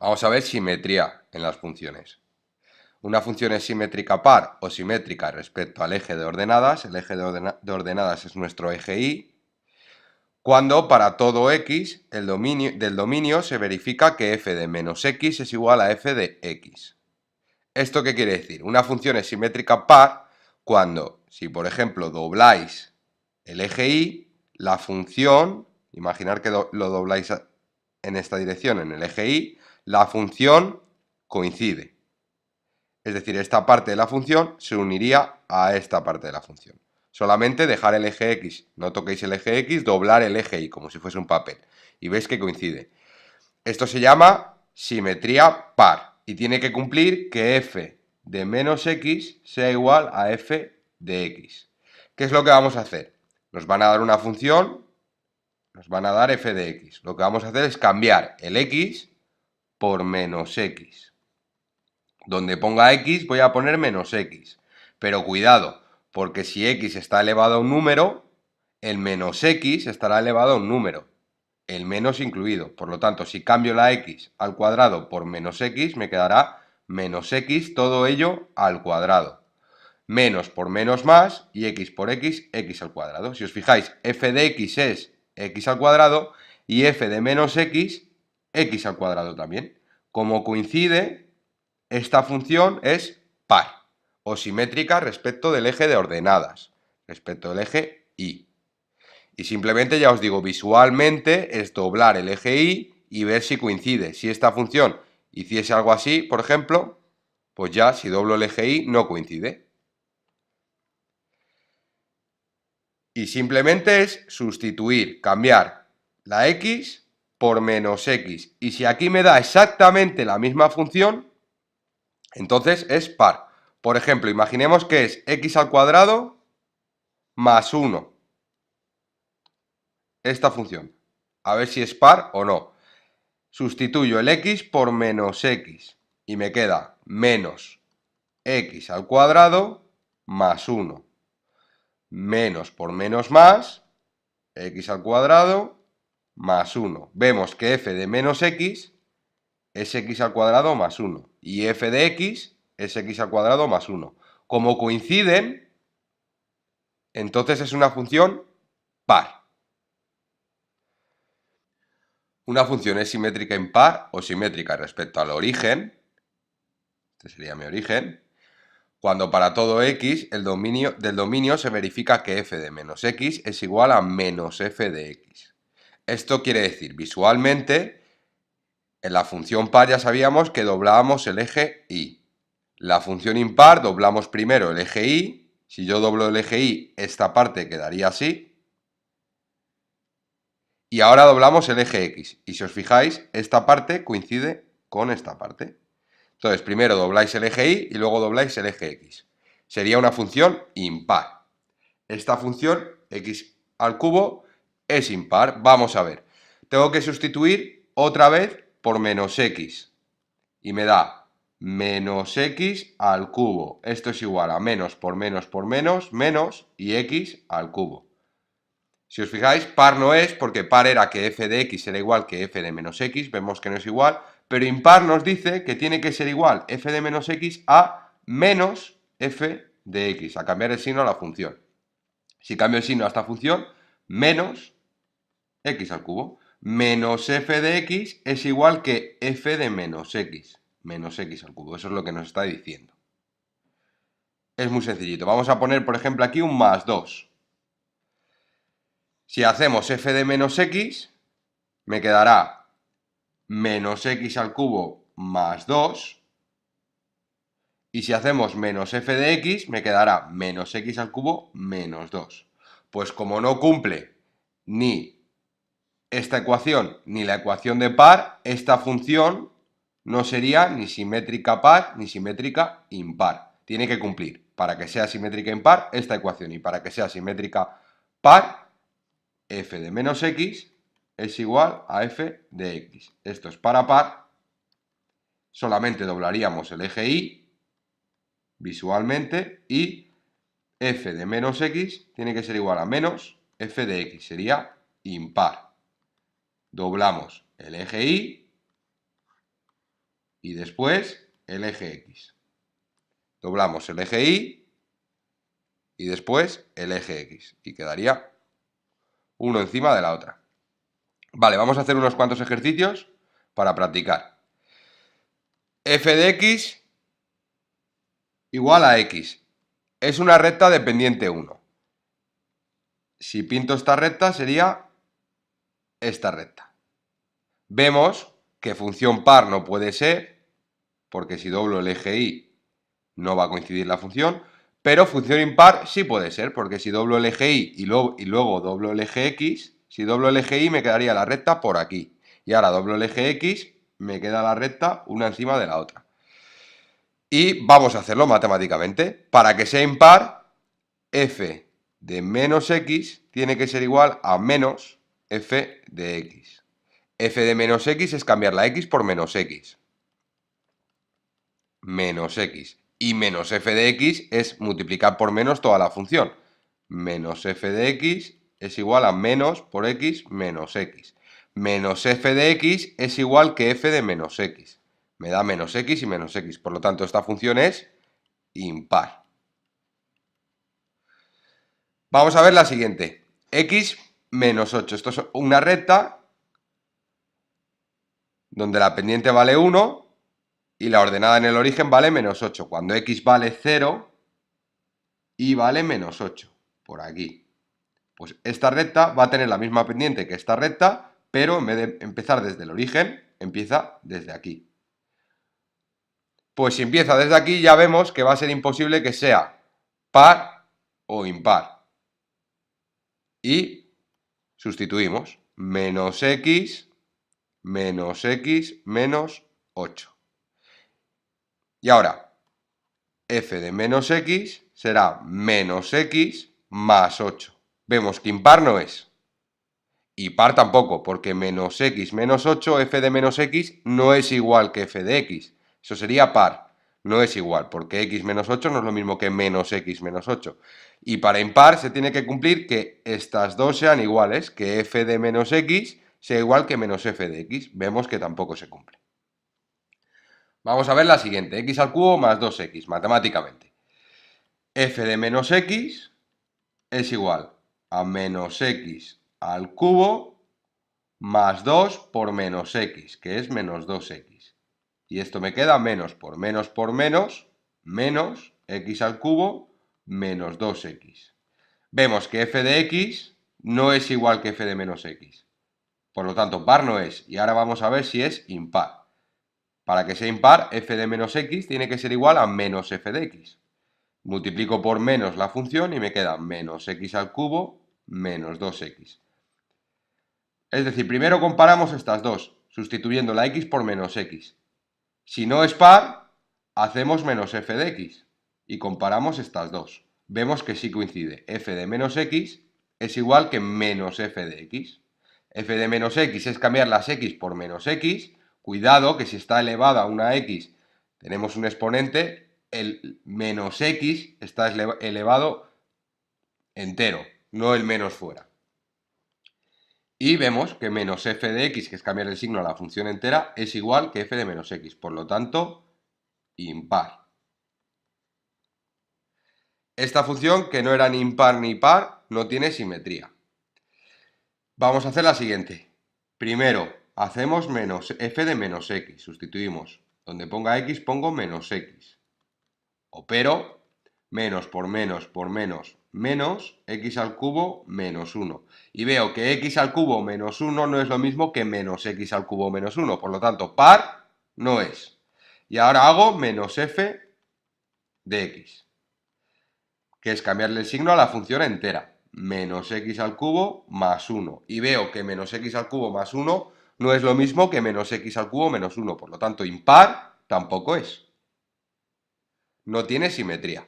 Vamos a ver simetría en las funciones. Una función es simétrica par o simétrica respecto al eje de ordenadas. El eje de ordenadas es nuestro eje Y. Cuando para todo x del dominio se verifica que f de menos x es igual a f de x. ¿Esto qué quiere decir? Una función es simétrica par cuando, si por ejemplo dobláis el eje Y, la función, imaginar que lo dobláis en esta dirección, en el eje Y, la función coincide. Es decir, esta parte de la función se uniría a esta parte de la función. Solamente dejar el eje X, no toquéis el eje X, doblar el eje Y como si fuese un papel. Y veis que coincide. Esto se llama simetría par y tiene que cumplir que f de menos x sea igual a f de x. ¿Qué es lo que vamos a hacer? Nos van a dar una función, nos van a dar f de x. Lo que vamos a hacer es cambiar el x por menos x. Donde ponga x voy a poner menos x. Pero cuidado, porque si x está elevado a un número, el menos x estará elevado a un número. El menos incluido. Por lo tanto, si cambio la x al cuadrado por menos x, me quedará menos x, todo ello al cuadrado. Menos por menos más y x por x, x al cuadrado. Si os fijáis, f de x es x al cuadrado y f de menos x, x al cuadrado también. Como coincide, esta función es par o simétrica respecto del eje de ordenadas, respecto del eje Y. Y simplemente ya os digo, visualmente es doblar el eje Y ver si coincide. Si esta función hiciese algo así, por ejemplo, pues ya si doblo el eje Y no coincide. Y simplemente es sustituir, cambiar la x por menos x. Y si aquí me da exactamente la misma función, entonces es par. Por ejemplo, imaginemos que es x al cuadrado más 1. Esta función. A ver si es par o no. Sustituyo el x por menos x. Y me queda menos x al cuadrado más 1. Menos por menos más, x al cuadrado más 1. Vemos que f de menos x es x al cuadrado más 1. Y f de x es x al cuadrado más 1. Como coinciden, entonces es una función par. Una función es simétrica impar o simétrica respecto al origen. Este sería mi origen. Cuando para todo x del dominio se verifica que f de menos x es igual a menos f de x. Esto quiere decir, visualmente, en la función par ya sabíamos que doblábamos el eje y. La función impar doblamos primero el eje y. Si yo doblo el eje y, esta parte quedaría así. Y ahora doblamos el eje x. Y si os fijáis, esta parte coincide con esta parte. Entonces, primero dobláis el eje y luego dobláis el eje x. Sería una función impar. Esta función, x al cubo, es impar. Vamos a ver. Tengo que sustituir otra vez por menos x. Y me da menos x al cubo. Esto es igual a menos por menos por menos, menos y x al cubo. Si os fijáis, par no es, porque par era que f de x era igual que f de menos x, vemos que no es igual, pero impar nos dice que tiene que ser igual f de menos x a menos f de x, a cambiar el signo a la función. Si cambio el signo a esta función, menos x al cubo, menos f de x es igual que f de menos x al cubo, eso es lo que nos está diciendo. Es muy sencillito, vamos a poner por ejemplo aquí un más 2. Si hacemos f de menos x, me quedará menos x al cubo más 2. Y si hacemos menos f de x, me quedará menos x al cubo menos 2. Pues como no cumple ni esta ecuación ni la ecuación de par, esta función no sería ni simétrica par ni simétrica impar. Tiene que cumplir para que sea simétrica impar esta ecuación y para que sea simétrica par, f de menos x es igual a f de x. Esto es para par, solamente doblaríamos el eje y visualmente y f de menos x tiene que ser igual a menos f de x, sería impar. Doblamos el eje y y después el eje X. Doblamos el eje Y y después el eje X. Y quedaría uno encima de la otra. Vale, vamos a hacer unos cuantos ejercicios para practicar. F de X igual a X. Es una recta de pendiente 1. Si pinto esta recta sería esta recta. Vemos que función par no puede ser, porque si doblo el eje Y no va a coincidir la función, pero función impar sí puede ser, porque si doblo el eje Y y luego doblo el eje X, si doblo el eje Y me quedaría la recta por aquí. Y ahora doblo el eje X, me queda la recta una encima de la otra. Y vamos a hacerlo matemáticamente. Para que sea impar, f de menos x tiene que ser igual a menos f de x. F de menos x es cambiar la x por menos x. Menos x. Y menos f de x es multiplicar por menos toda la función. Menos f de x es igual a menos por x menos x. Menos f de x es igual que f de menos x. Me da menos x y menos x. Por lo tanto, esta función es impar. Vamos a ver la siguiente. X menos 8. Esto es una recta donde la pendiente vale 1 y la ordenada en el origen vale menos 8. Cuando x vale 0, y vale menos 8. Por aquí. Pues esta recta va a tener la misma pendiente que esta recta, pero en vez de empezar desde el origen, empieza desde aquí. Pues si empieza desde aquí ya vemos que va a ser imposible que sea par o impar. Y sustituimos menos x menos 8. Y ahora, f de menos x será menos x más 8. Vemos que impar no es. Y par tampoco, porque menos x menos 8, f de menos x no es igual que f de x. Eso sería par. No es igual, porque x menos 8 no es lo mismo que menos x menos 8. Y para impar se tiene que cumplir que estas dos sean iguales, que f de menos x sea igual que menos f de x. Vemos que tampoco se cumple. Vamos a ver la siguiente, x al cubo más 2x, matemáticamente. F de menos x es igual a menos x al cubo más 2 por menos x, que es menos 2x. Y esto me queda menos por menos, menos x al cubo menos 2x. Vemos que f de x no es igual que f de menos x. Por lo tanto, par no es. Y ahora vamos a ver si es impar. Para que sea impar, f de menos x tiene que ser igual a menos f de x. Multiplico por menos la función y me queda menos x al cubo menos 2x. Es decir, primero comparamos estas dos, sustituyendo la x por menos x. Si no es par, hacemos menos f de x y comparamos estas dos. Vemos que sí coincide. F de menos x es igual que menos f de x. F de menos x es cambiar las x por menos x. Cuidado que si está elevada a una x tenemos un exponente, el menos x está elevado entero, no el menos fuera. Y vemos que menos f de x, que es cambiar el signo a la función entera, es igual que f de menos x. Por lo tanto, impar. Esta función, que no era ni impar ni par, no tiene simetría. Vamos a hacer la siguiente. Primero, hacemos menos f de menos x. Sustituimos. Donde ponga x, pongo menos x. Opero menos por menos por menos menos x al cubo menos 1. Y veo que x al cubo menos 1 no es lo mismo que menos x al cubo menos 1. Por lo tanto, par no es. Y ahora hago menos f de x, que es cambiarle el signo a la función entera. Menos x al cubo más 1. Y veo que menos x al cubo más 1 no es lo mismo que menos x al cubo menos 1. Por lo tanto, impar tampoco es. No tiene simetría.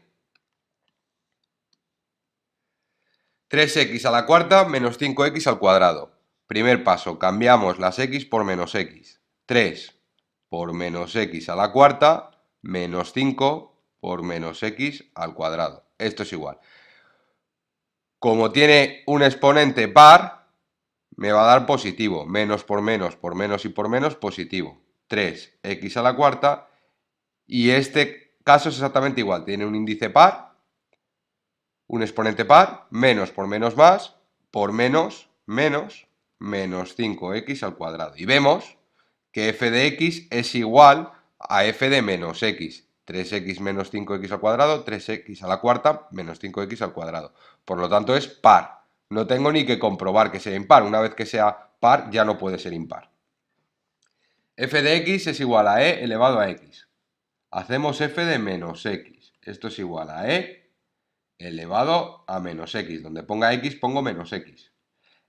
3x a la cuarta menos 5x al cuadrado. Primer paso, cambiamos las x por menos x. 3 por menos x a la cuarta menos 5 por menos x al cuadrado. Esto es igual. Como tiene un exponente par, me va a dar positivo. Menos por menos y por menos, positivo. 3x a la cuarta, y este caso es exactamente igual, tiene un índice par, un exponente par, menos por menos más, por menos, menos 5x al cuadrado. Y vemos que f de x es igual a f de menos x. 3x menos 5x al cuadrado, 3x a la cuarta menos 5x al cuadrado. Por lo tanto es par. No tengo ni que comprobar que sea impar. Una vez que sea par ya no puede ser impar. F de x es igual a e elevado a x. Hacemos f de menos x. Esto es igual a e elevado a menos x. Donde ponga x pongo menos x.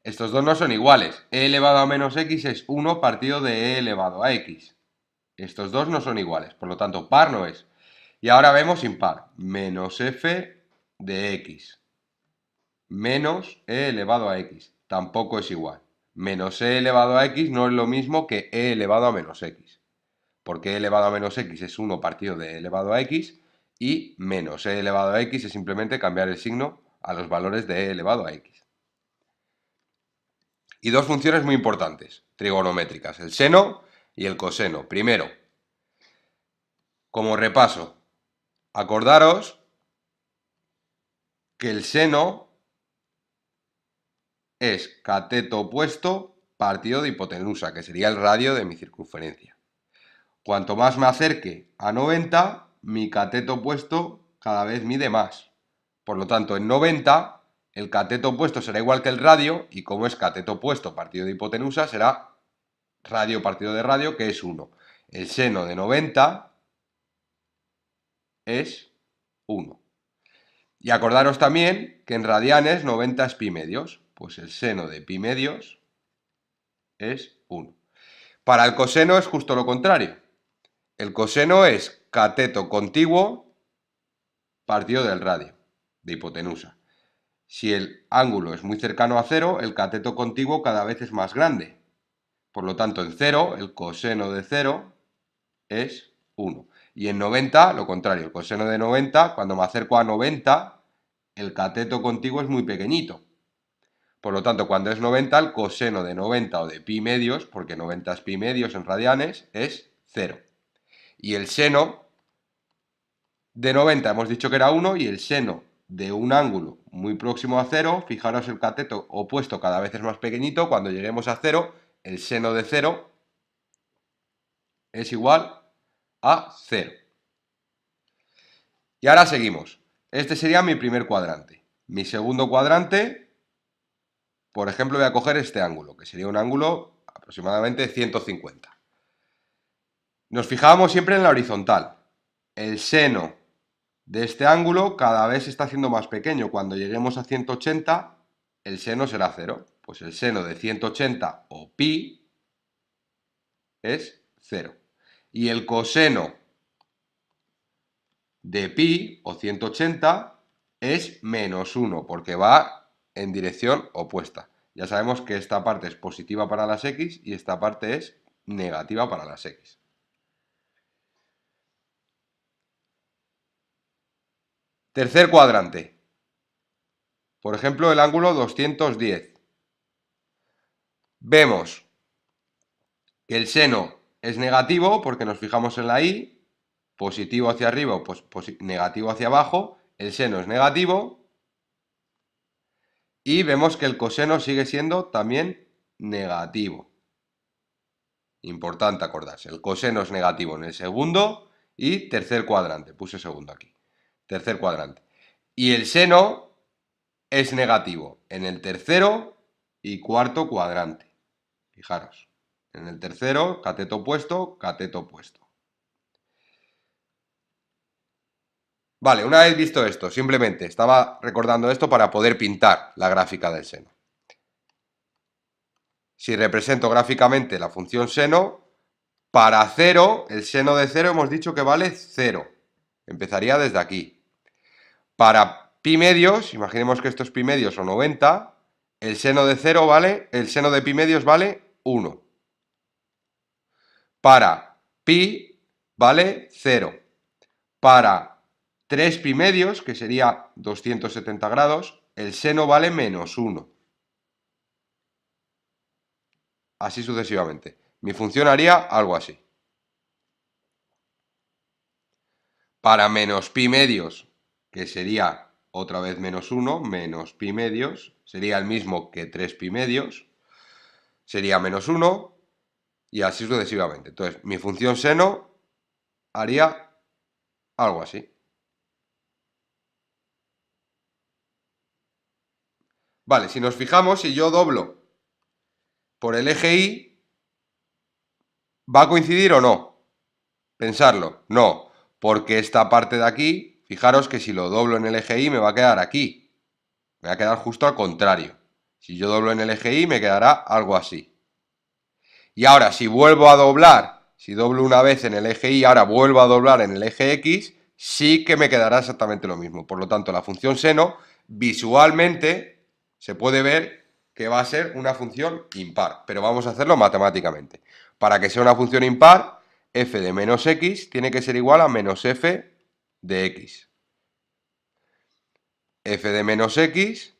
Estos dos no son iguales. E elevado a menos x es 1 partido de e elevado a x. Estos dos no son iguales, por lo tanto par no es. Y ahora vemos impar. Menos f de x menos e elevado a x. Tampoco es igual. Menos e elevado a x no es lo mismo que e elevado a menos x. Porque e elevado a menos x es 1 partido de e elevado a x y menos e elevado a x es simplemente cambiar el signo a los valores de e elevado a x. Y dos funciones muy importantes, trigonométricas, el seno y el coseno. Primero, como repaso, acordaros que el seno es cateto opuesto partido de hipotenusa, que sería el radio de mi circunferencia. Cuanto más me acerque a 90, mi cateto opuesto cada vez mide más. Por lo tanto, en 90, el cateto opuesto será igual que el radio, y como es cateto opuesto partido de hipotenusa, será radio partido de radio, que es 1. El seno de 90 es 1. Y acordaros también que en radianes 90 es pi medios. Pues el seno de pi medios es 1. Para el coseno es justo lo contrario. El coseno es cateto contiguo partido del radio, de hipotenusa. Si el ángulo es muy cercano a 0, el cateto contiguo cada vez es más grande. Por lo tanto, en 0, el coseno de 0 es 1. Y en 90, lo contrario, el coseno de 90, cuando me acerco a 90, el cateto contiguo es muy pequeñito. Por lo tanto, cuando es 90, el coseno de 90 o de pi medios, porque 90 es pi medios en radianes, es 0. Y el seno de 90 hemos dicho que era 1, y el seno de un ángulo muy próximo a 0, fijaros, el cateto opuesto cada vez es más pequeñito. Cuando lleguemos a 0, el seno de 0 es igual a 0. Y ahora seguimos. Este sería mi primer cuadrante. Mi segundo cuadrante, por ejemplo, voy a coger este ángulo, que sería un ángulo aproximadamente 150. Nos fijamos siempre en la horizontal. El seno de este ángulo cada vez se está haciendo más pequeño. Cuando lleguemos a 180, el seno será 0. Pues el seno de 180 o pi es 0. Y el coseno de pi o 180 es menos 1, porque va en dirección opuesta. Ya sabemos que esta parte es positiva para las x y esta parte es negativa para las x. Tercer cuadrante. Por ejemplo, el ángulo 210. Vemos que el seno es negativo porque nos fijamos en la y, positivo hacia arriba o negativo hacia abajo, el seno es negativo, y vemos que el coseno sigue siendo también negativo. Importante acordarse, el coseno es negativo en el segundo y tercer cuadrante, puse segundo aquí, tercer cuadrante. Y el seno es negativo en el tercero y cuarto cuadrante. Fijaros, en el tercero, cateto opuesto, cateto opuesto. Vale, una vez visto esto, simplemente estaba recordando esto para poder pintar la gráfica del seno. Si represento gráficamente la función seno, para 0, el seno de 0 hemos dicho que vale 0. Empezaría desde aquí. Para pi medios, imaginemos que esto es pi medios o 90, el seno de 0 vale, el seno de pi medios vale 1. Para pi vale 0. Para 3 pi medios, que sería 270 grados, el seno vale menos 1. Así sucesivamente. Mi función haría algo así. para menos pi medios, que sería otra vez menos 1, menos pi medios, sería el mismo que 3 pi medios, sería menos 1, y así sucesivamente. Entonces, mi función seno haría algo así. Vale, si nos fijamos, si yo doblo por el eje Y, ¿va a coincidir o no? Pensarlo, no, porque esta parte de aquí, fijaros que si lo doblo en el eje Y me va a quedar aquí, me va a quedar justo al contrario. Si yo doblo en el eje Y me quedará algo así. Y ahora, si vuelvo a doblar, si doblo una vez en el eje Y, ahora vuelvo a doblar en el eje X, sí que me quedará exactamente lo mismo. Por lo tanto, la función seno, visualmente, se puede ver que va a ser una función impar, pero vamos a hacerlo matemáticamente. Para que sea una función impar, f de menos x tiene que ser igual a menos f de x. F de menos x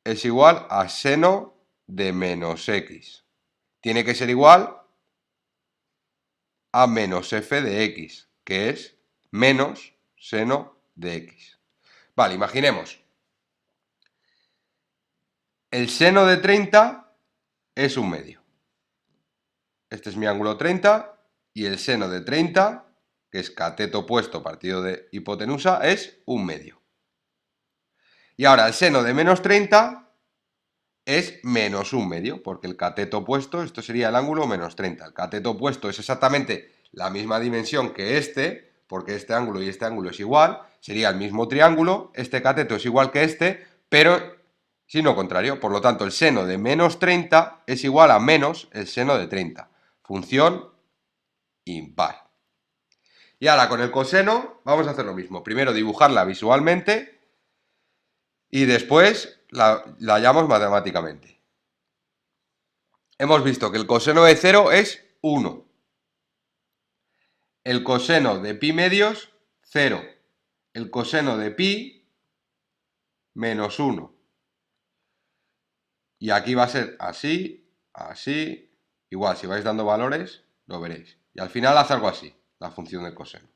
es igual a seno de menos x. Tiene que ser igual a menos f de x, que es menos seno de x. Vale, imaginemos. El seno de 30 es un medio. Este es mi ángulo 30 y el seno de 30, que es cateto opuesto partido de hipotenusa, es un medio. Y ahora el seno de menos 30 es menos un medio, porque el cateto opuesto, esto sería el ángulo menos 30. El cateto opuesto es exactamente la misma dimensión que este, porque este ángulo y este ángulo es igual, sería el mismo triángulo, este cateto es igual que este, pero signo contrario. Por lo tanto, el seno de menos 30 es igual a menos el seno de 30. Función impar. Y ahora con el coseno vamos a hacer lo mismo. Primero dibujarla visualmente y después la hallamos matemáticamente. Hemos visto que el coseno de 0 es 1. El coseno de pi medios, 0. El coseno de pi, menos 1. Y aquí va a ser así, así. Igual, si vais dando valores, lo veréis. Y al final hace algo así, la función del coseno.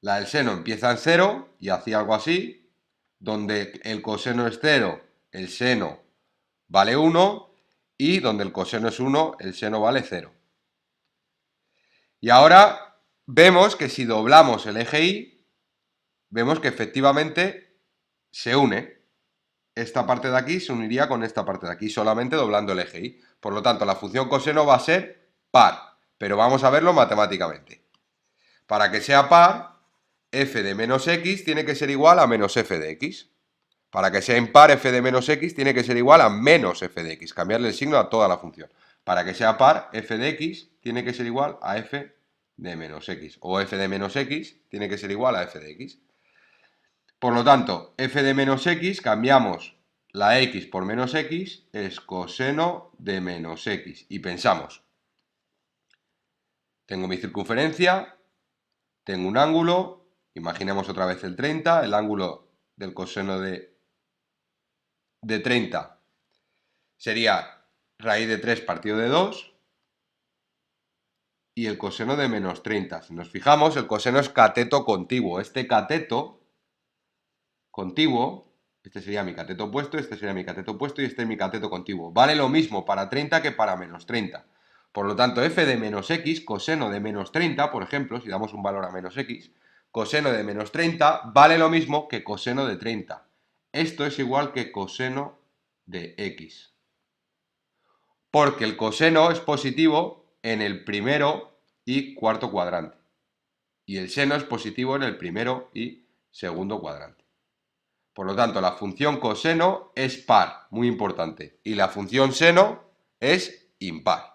La del seno empieza en 0 y hacía algo así, donde el coseno es 0, el seno vale 1, y donde el coseno es 1, el seno vale 0. Y ahora vemos que si doblamos el eje Y, vemos que efectivamente se une. Esta parte de aquí se uniría con esta parte de aquí, solamente doblando el eje Y. Por lo tanto, la función coseno va a ser par, pero vamos a verlo matemáticamente. Para que sea par, f de menos x tiene que ser igual a menos f de x. Para que sea impar, f de menos x tiene que ser igual a menos f de x. Cambiarle el signo a toda la función. Para que sea par, f de x tiene que ser igual a f de menos x. O f de menos x tiene que ser igual a f de x. Por lo tanto, f de menos x, cambiamos la x por menos x, es coseno de menos x. Y pensamos, tengo mi circunferencia, tengo un ángulo, imaginemos otra vez el 30, el ángulo del coseno de 30 sería raíz de 3 partido de 2, y el coseno de menos 30. Si nos fijamos, el coseno es cateto contiguo. Este cateto contiguo, este sería mi cateto opuesto, este sería mi cateto opuesto y este es mi cateto contiguo. Vale lo mismo para 30 que para menos 30. Por lo tanto, f de menos x, coseno de menos 30, por ejemplo, si damos un valor a menos x, coseno de menos 30 vale lo mismo que coseno de 30. Esto es igual que coseno de x. Porque el coseno es positivo en el primero y cuarto cuadrante. Y el seno es positivo en el primero y segundo cuadrante. Por lo tanto, la función coseno es par, muy importante. Y la función seno es impar.